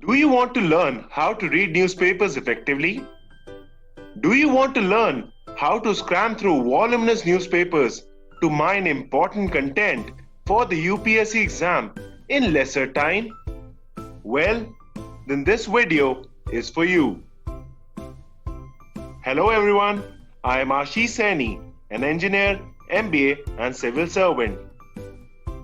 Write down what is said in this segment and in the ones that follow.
Do you want to learn how to read newspapers effectively? Do you want to learn how to scan through voluminous newspapers to mine important content for the UPSC exam in lesser time? Well, then this video is for you. Hello everyone, I am Ashish Saini, an engineer, MBA and civil servant.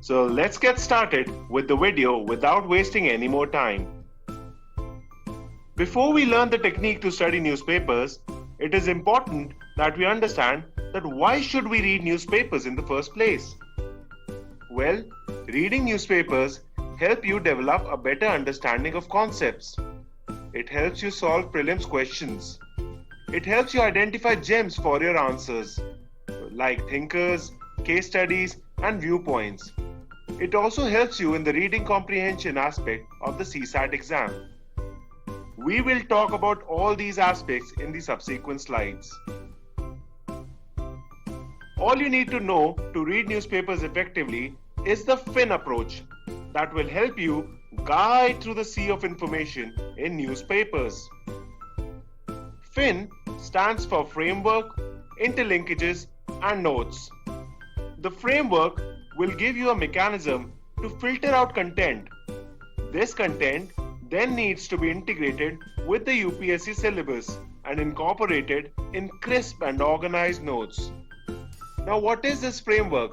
So let's get started with the video without wasting any more time. Before we learn the technique to study newspapers, it is important that we understand that why should we read newspapers in the first place? Well, reading newspapers help you develop a better understanding of concepts. It helps you solve prelims questions. It helps you identify gems for your answers, like thinkers, case studies, and viewpoints. It also helps you in the reading comprehension aspect of the CSAT exam. We will talk about all these aspects in the subsequent slides. All you need to know to read newspapers effectively is the FIN approach that will help you guide through the sea of information in newspapers. FIN stands for Framework, Interlinkages and Notes. The framework will give you a mechanism to filter out content. This content then needs to be integrated with the UPSC syllabus and incorporated in crisp and organized notes. Now, what is this framework?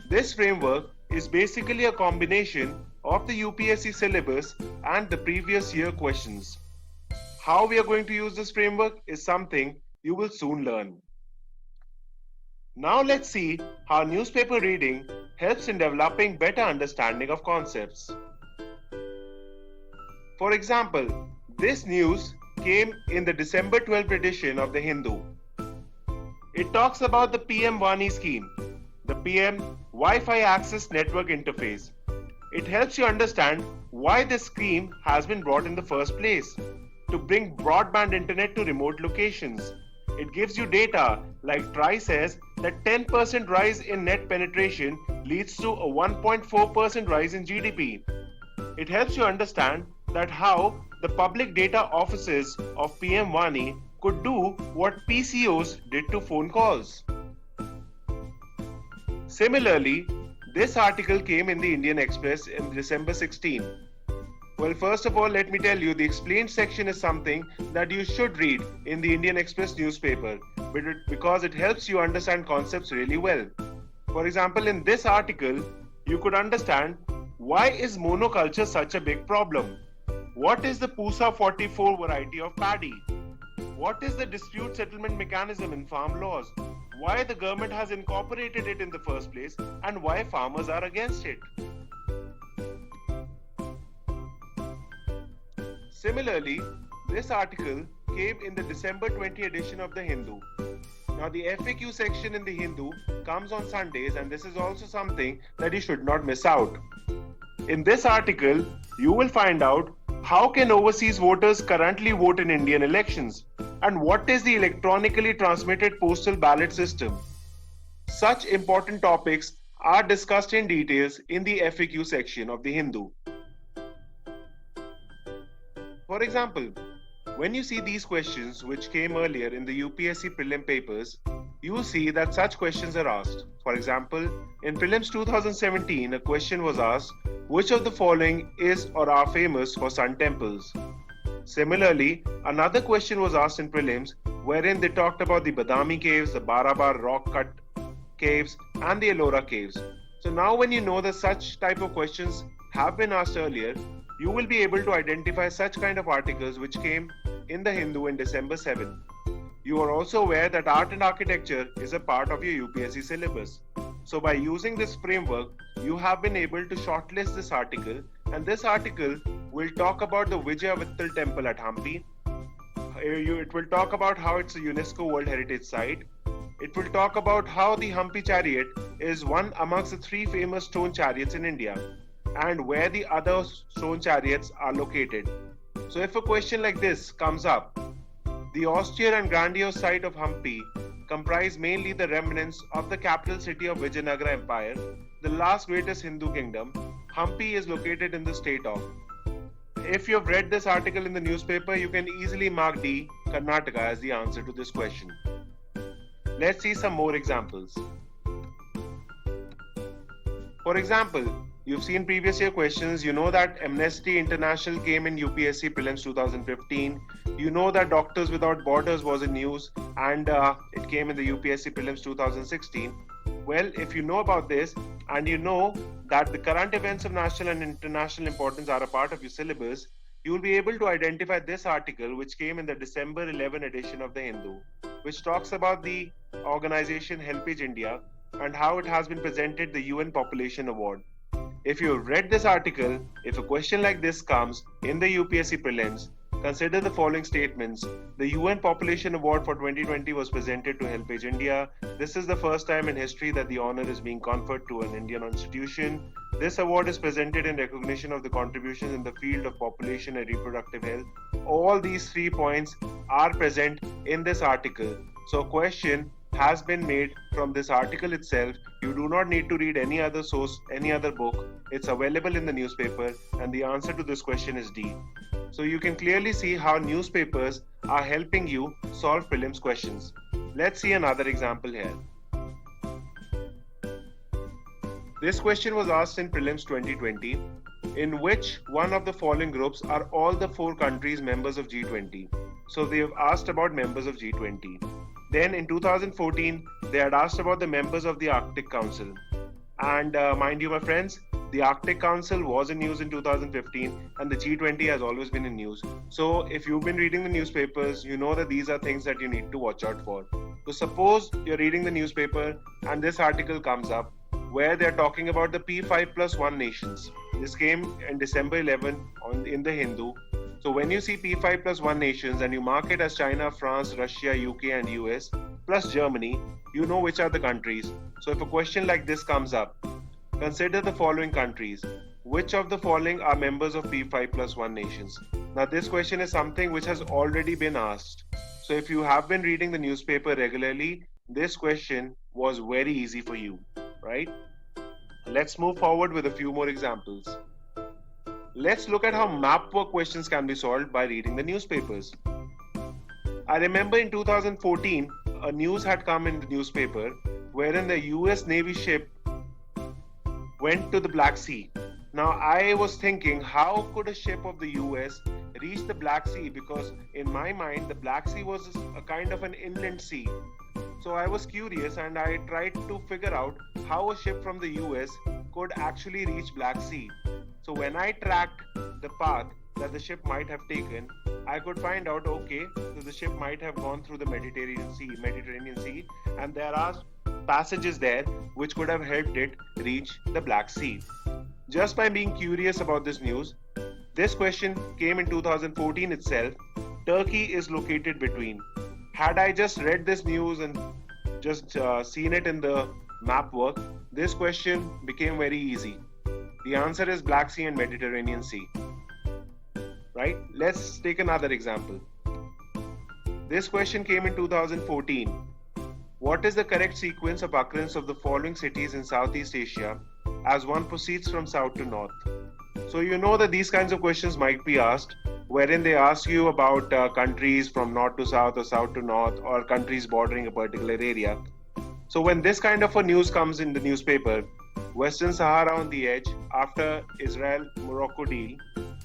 This framework is basically a combination of the UPSC syllabus and the previous year questions. How we are going to use this framework is something you will soon learn. Now let's see how newspaper reading helps in developing better understanding of concepts. For example, this news came in the December 12th edition of the Hindu. It talks about the PM Vani scheme, the PM Wi-Fi Access Network Interface. It helps you understand why this scheme has been brought in the first place, to bring broadband internet to remote locations. It gives you data like TRI says that 10% rise in net penetration leads to a 1.4% rise in GDP. It helps you understand that how the public data offices of PM Vani could do what PCOs did to phone calls. Similarly, this article came in the Indian Express in December 16. Well, first of all, let me tell you, the explained section is something that you should read in the Indian Express newspaper because it helps you understand concepts really well. For example, in this article, you could understand why is monoculture such a big problem? What is the Pusa 44 variety of paddy? What is the dispute settlement mechanism in farm laws? Why the government has incorporated it in the first place and why farmers are against it? Similarly, this article came in the December 20 edition of the Hindu. Now the FAQ section in the Hindu comes on Sundays and this is also something that you should not miss out. In this article, you will find out how can overseas voters currently vote in Indian elections and what is the electronically transmitted postal ballot system. Such important topics are discussed in details in the FAQ section of the Hindu. For example, when you see these questions which came earlier in the UPSC prelim papers, you will see that such questions are asked. For example, in prelims 2017, a question was asked, which of the following is or are famous for sun temples? Similarly, another question was asked in prelims wherein they talked about the Badami caves, the Barabar rock cut caves and the Ellora caves. So now when you know that such type of questions have been asked earlier, you will be able to identify such kind of articles which came in the Hindu in December 7. You are also aware that art and architecture is a part of your UPSC syllabus. So by using this framework, you have been able to shortlist this article, and this article will talk about the Vijaya Vittal temple at Hampi. It will talk about how it's a UNESCO World Heritage Site. It will talk about how the Hampi chariot is one amongst the 3 famous stone chariots in India, and where the other stone chariots are located. So if a question like this comes up, the austere and grandiose site of Hampi comprise mainly the remnants of the capital city of Vijayanagara Empire, the last greatest Hindu kingdom. Hampi is located in the state of. if you've read this article in the newspaper, you can easily mark D, Karnataka, as the answer to this question. Let's see some more examples. For example, you've seen previous year questions. You know that Amnesty International came in UPSC Prelims 2015. You know that Doctors Without Borders was in news and it came in the UPSC Prelims 2016. Well, if you know about this and you know that the current events of national and international importance are a part of your syllabus, you will be able to identify this article which came in the December 11 edition of the Hindu, which talks about the organization Helpage India and how it has been presented the UN Population Award. If you have read this article, if a question like this comes in the UPSC prelims, consider the following statements. The UN Population Award for 2020 was presented to Helpage India. This is the first time in history that the honor is being conferred to an Indian institution. This award is presented in recognition of the contributions in the field of population and reproductive health. All these 3 points are present in this article. So a question has been made from this article itself. You do not need to read any other source, any other book. It's available in the newspaper, and the answer to this question is D. So you can clearly see how newspapers are helping you solve prelims questions. Let's see another example here. This question was asked in prelims 2020. In which one of the following groups are all the 4 countries members of G20? So they have asked about members of G20. Then in 2014, they had asked about the members of the Arctic Council. And mind you, my friends, the Arctic Council was in news in 2015 and the G20 has always been in news. So if you've been reading the newspapers, you know that these are things that you need to watch out for. So suppose you're reading the newspaper and this article comes up where they're talking about the P5+1 nations. This came in December 11 in the Hindu. So when you see P5+1 nations and you mark it as China, France, Russia, UK and US plus Germany, you know which are the countries. So if a question like this comes up, consider the following countries. Which of the following are members of P5+1 nations? Now this question is something which has already been asked. So if you have been reading the newspaper regularly, this question was very easy for you, right? Let's move forward with a few more examples. Let's look at how map work questions can be solved by reading the newspapers. I remember in 2014, a news had come in the newspaper wherein the US Navy ship went to the Black Sea. Now I was thinking, how could a ship of the US reach the Black Sea? Because in my mind, the Black Sea was a kind of an inland sea. So I was curious and I tried to figure out how a ship from the US could actually reach Black Sea. So when I tracked the path that the ship might have taken, I could find out, okay, so the ship might have gone through the Mediterranean Sea, and there are passages there which could have helped it reach the Black Sea. Just by being curious about this news, this question came in 2014 itself. Turkey is located between. Had I just read this news and just seen it in the map work, this question became very easy. The answer is Black Sea and Mediterranean Sea. Right? Let's take another example. This question came in 2014. What is the correct sequence of occurrence of the following cities in Southeast Asia as one proceeds from south to north? So you know that these kinds of questions might be asked, wherein they ask you about countries from north to south or south to north, or countries bordering a particular area. So when this kind of a news comes in the newspaper, Western Sahara on the edge, after Israel-Morocco deal,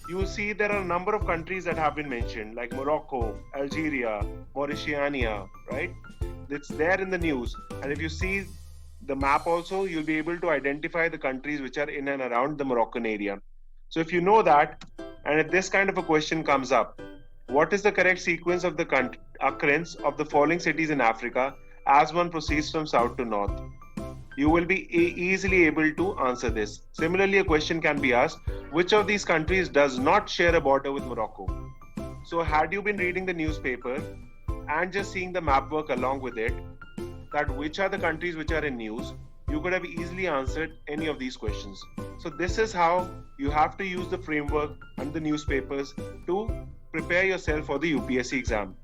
you see there are a number of countries that have been mentioned, like Morocco, Algeria, Mauritania, right? It's there in the news. And if you see the map also, you'll be able to identify the countries which are in and around the Moroccan area. So if you know that, and if this kind of a question comes up, what is the correct sequence of the occurrence of the following cities in Africa as one proceeds from south to north? You will be easily able to answer this. Similarly, a question can be asked, which of these countries does not share a border with Morocco? So had you been reading the newspaper and just seeing the map work along with it, that which are the countries which are in news, you could have easily answered any of these questions. So this is how you have to use the framework and the newspapers to prepare yourself for the UPSC exam.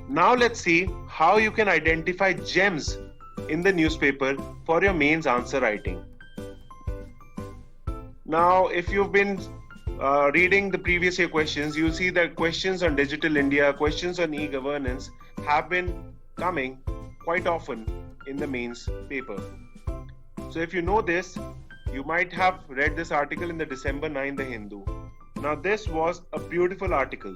Now let's see how you can identify gems in the newspaper for your mains answer writing. Now, if you've been reading the previous year questions, you'll see that questions on digital India, questions on e-governance have been coming quite often in the mains paper. So if you know this, you might have read this article in the December 9, The Hindu. Now this was a beautiful article.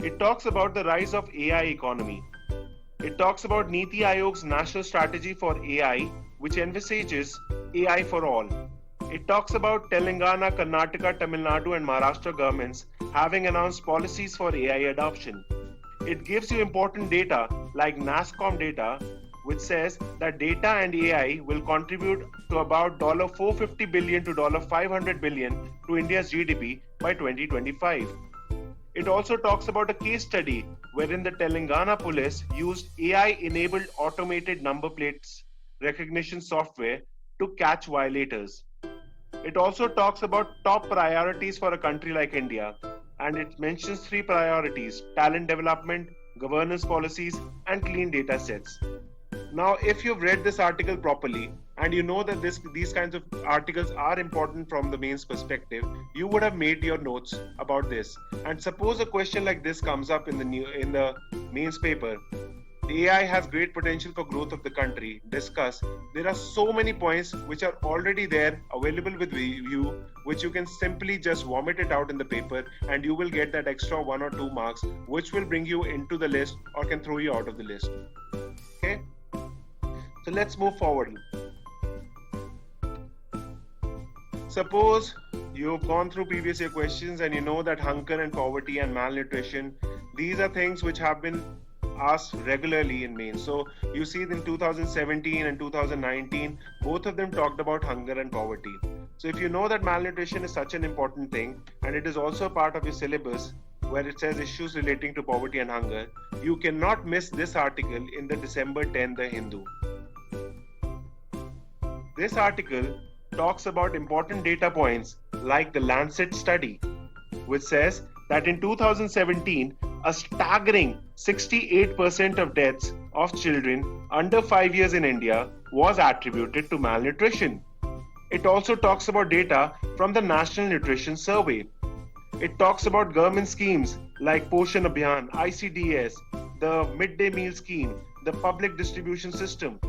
It talks about the rise of AI economy. It talks about Niti Aayog's national strategy for AI, which envisages AI for all. It talks about Telangana, Karnataka, Tamil Nadu, and Maharashtra governments having announced policies for AI adoption. It gives you important data like NASSCOM data, which says that data and AI will contribute to about $450 billion to $500 billion to India's GDP by 2025. It also talks about a case study wherein the Telangana police used AI-enabled automated number plates recognition software to catch violators. It also talks about top priorities for a country like India, and it mentions 3 priorities: talent development, governance policies, and clean data sets. Now, if you've read this article properly and you know that these kinds of articles are important from the mains perspective, you would have made your notes about this. And suppose a question like this comes up in the mains paper. The AI has great potential for growth of the country. Discuss. There are so many points which are already there available with you, which you can simply just vomit it out in the paper, and you will get that extra 1 or 2 marks, which will bring you into the list or can throw you out of the list. Okay. So let's move forward. Suppose you've gone through previous year questions and you know that hunger and poverty and malnutrition, these are things which have been asked regularly in mains. So you see in 2017 and 2019, both of them talked about hunger and poverty. So if you know that malnutrition is such an important thing and it is also a part of your syllabus where it says issues relating to poverty and hunger, you cannot miss this article in the December 10, The Hindu. This article talks about important data points like the Lancet study, which says that in 2017, a staggering 68% of deaths of children under 5 years in India was attributed to malnutrition. It also talks about data from the National Nutrition Survey. It talks about government schemes like Poshan Abhiyan, ICDS, the midday meal scheme, the public distribution system.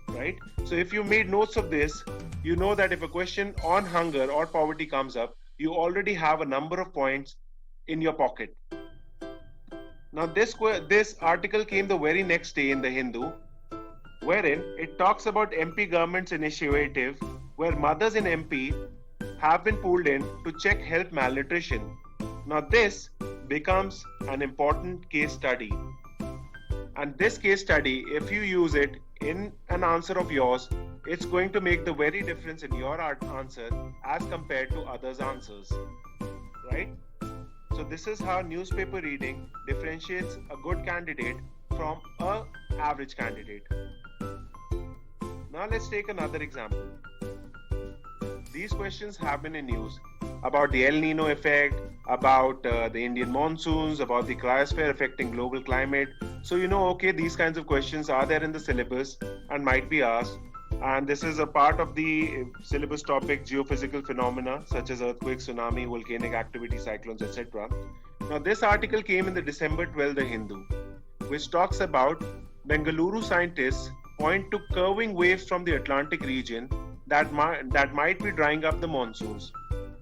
Right? So if you made notes of this, you know that if a question on hunger or poverty comes up, you already have a number of points in your pocket. Now this article came the very next day in The Hindu, wherein it talks about MP government's initiative where mothers in MP have been pulled in to check health malnutrition. Now this becomes an important case study. And this case study, if you use it in an answer of yours, it's going to make the very difference in your answer as compared to others' answers, right? So this is how newspaper reading differentiates a good candidate from an average candidate. Now let's take another example. These questions have been in news about the El Nino effect, about the Indian monsoons, about the cryosphere affecting global climate. So you know, okay, these kinds of questions are there in the syllabus and might be asked. And this is a part of the syllabus topic, geophysical phenomena such as earthquakes, tsunami, volcanic activity, cyclones, etc. Now this article came in the December 12, The Hindu, which talks about Bengaluru scientists point to curving waves from the Atlantic region that might be drying up the monsoons.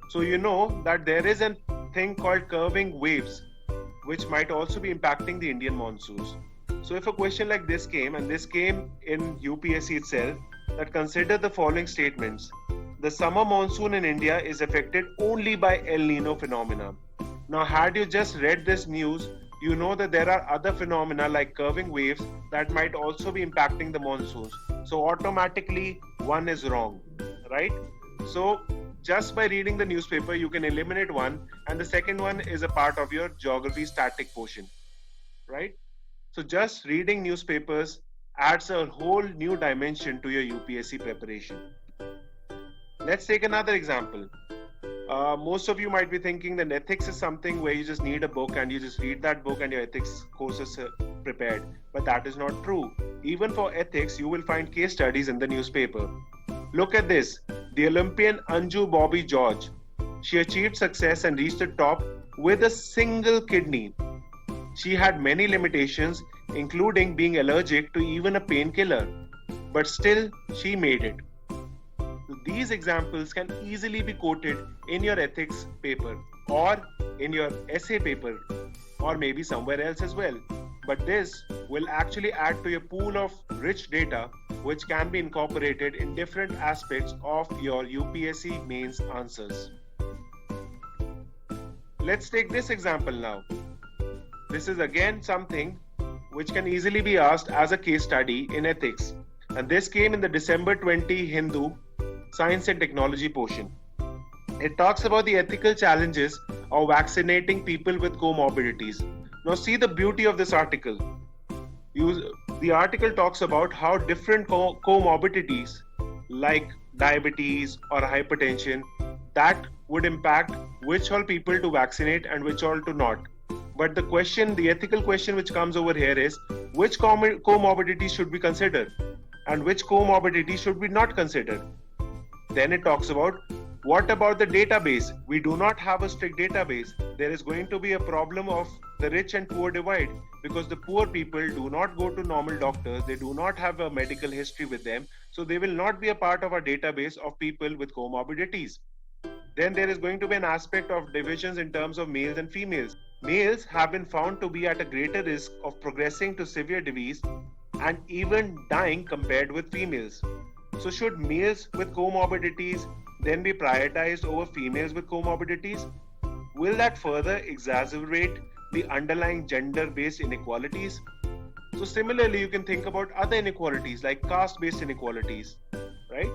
So you know that there is a thing called curving waves, which might also be impacting the Indian monsoons. So if a question like this came, and this came in UPSC itself, that consider the following statements. The summer monsoon in India is affected only by El Nino phenomena. Now, had you just read this news, you know that there are other phenomena like curving waves that might also be impacting the monsoons. So automatically one is wrong, right? So just by reading the newspaper, you can eliminate one, and the second one is a part of your geography static portion, right? So just reading newspapers adds a whole new dimension to your UPSC preparation. Let's take another example. Most of you might be thinking that ethics is something where you just need a book and you just read that book and your ethics course is prepared. But that is not true. Even for ethics, you will find case studies in the newspaper. Look at this, the Olympian Anju Bobby George. She achieved success and reached the top with a single kidney. She had many limitations, including being allergic to even a painkiller, but still she made it. So these examples can easily be quoted in your ethics paper or in your essay paper or maybe somewhere else as well. But this will actually add to your pool of rich data which can be incorporated in different aspects of your UPSC mains answers. Let's take this example now. This is again something which can easily be asked as a case study in ethics. And this came in the December 20 Hindu Science and Technology portion. It talks about the ethical challenges of vaccinating people with comorbidities. Now see the beauty of this article. The article talks about how different comorbidities like diabetes or hypertension that would impact which all people to vaccinate and which all to not. But the ethical question which comes over here is which comorbidities should we consider and which comorbidities should we not consider. Then it talks about what about the database? We do not have a strict database. There is going to be a problem of the rich and poor divide because the poor people do not go to normal doctors. They do not have a medical history with them. So they will not be a part of our database of people with comorbidities. Then there is going to be an aspect of divisions in terms of males and females. Males have been found to be at a greater risk of progressing to severe disease and even dying compared with females. So should males with comorbidities then be prioritized over females with comorbidities? Will that further exacerbate the underlying gender-based inequalities? So similarly, you can think about other inequalities like caste-based inequalities, right?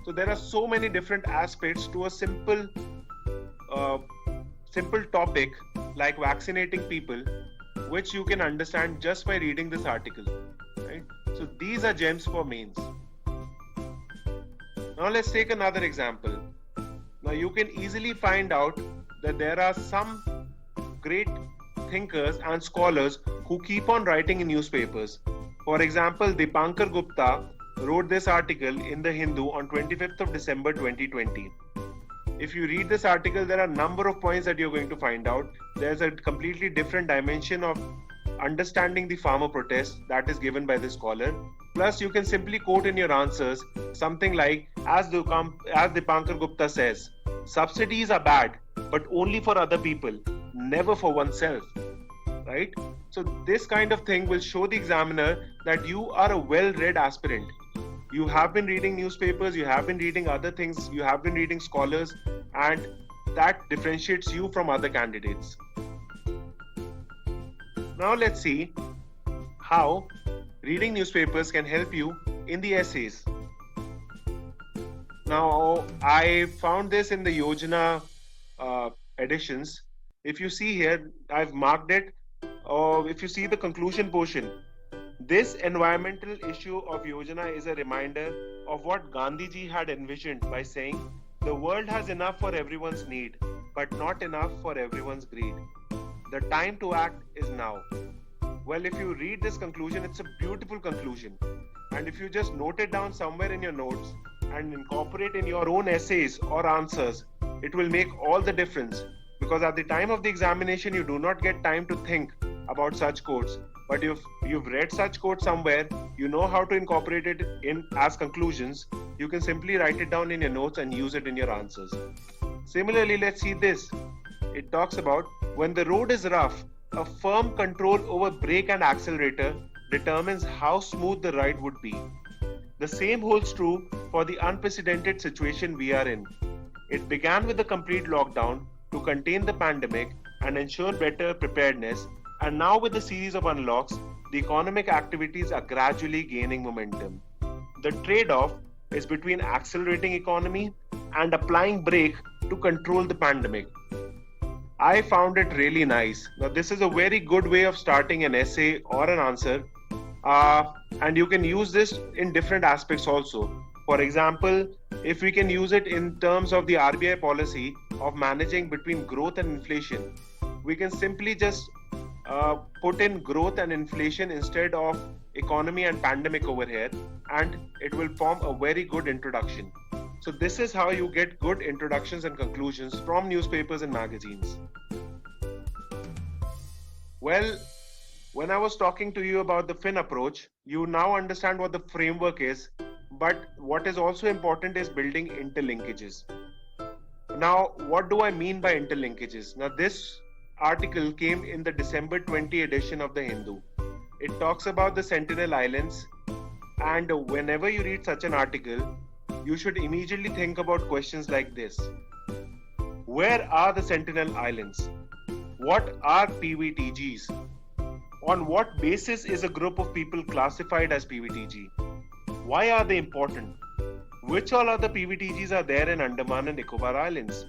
So there are so many different aspects to a simple topic like vaccinating people, which you can understand just by reading this article, right? So these are gems for mains. Now let's take another example. Now you can easily find out that there are some great thinkers and scholars who keep on writing in newspapers. For example, Dipankar Gupta wrote this article in the Hindu on 25th of December 2020. If you read this article, there are a number of points that you're going to find out. There's a completely different dimension of understanding the farmer protest that is given by this scholar. Plus, you can simply quote in your answers something like, as Dipankar Gupta says, subsidies are bad, but only for other people, never for oneself, right? So this kind of thing will show the examiner that you are a well-read aspirant. You have been reading newspapers, you have been reading other things, you have been reading scholars, and that differentiates you from other candidates. Now let's see how reading newspapers can help you in the essays. Now, I found this in the Yojana editions. If you see here, I've marked it. If you see the conclusion portion, this environmental issue of Yojana is a reminder of what Gandhiji had envisioned by saying, the world has enough for everyone's need, but not enough for everyone's greed. The time to act is now. Well, if you read this conclusion, it's a beautiful conclusion. And if you just note it down somewhere in your notes and incorporate in your own essays or answers, it will make all the difference. Because at the time of the examination, you do not get time to think about such quotes. But if you've read such quotes somewhere, you know how to incorporate it in as conclusions. You can simply write it down in your notes and use it in your answers. Similarly, let's see this. It talks about when the road is rough, a firm control over brake and accelerator determines how smooth the ride would be. The same holds true for the unprecedented situation we are in. It began with the complete lockdown to contain the pandemic and ensure better preparedness, and now with the series of unlocks, the economic activities are gradually gaining momentum. The trade-off is between accelerating economy and applying brake to control the pandemic. I found it really nice. Now, this is a very good way of starting an essay or an answer, and you can use this in different aspects also. For example, if we can use it in terms of the RBI policy of managing between growth and inflation, we can simply just put in growth and inflation instead of economy and pandemic over here, and it will form a very good introduction. So this is how you get good introductions and conclusions from newspapers and magazines. Well, when I was talking to you about the Fin approach, you now understand what the framework is, but what is also important is building interlinkages. Now, what do I mean by interlinkages? Now, this article came in the December 20 edition of The Hindu. It talks about the Sentinel Islands, and whenever you read such an article, you should immediately think about questions like this. Where are the Sentinel Islands? What are PVTGs? On what basis is a group of people classified as PVTG? Why are they important? Which all other PVTGs are there in Andaman and Nicobar Islands?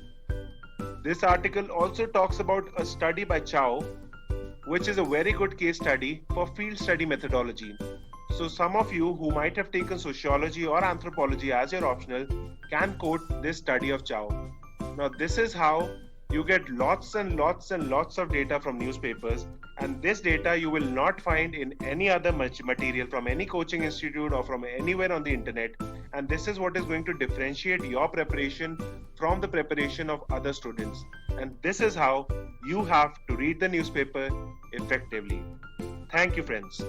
This article also talks about a study by Chow, which is a very good case study for field study methodology. So some of you who might have taken sociology or anthropology as your optional can quote this study of Chow. Now this is how you get lots and lots and lots of data from newspapers, and this data you will not find in any other material from any coaching institute or from anywhere on the internet, and this is what is going to differentiate your preparation from the preparation of other students, and this is how you have to read the newspaper effectively. Thank you, friends.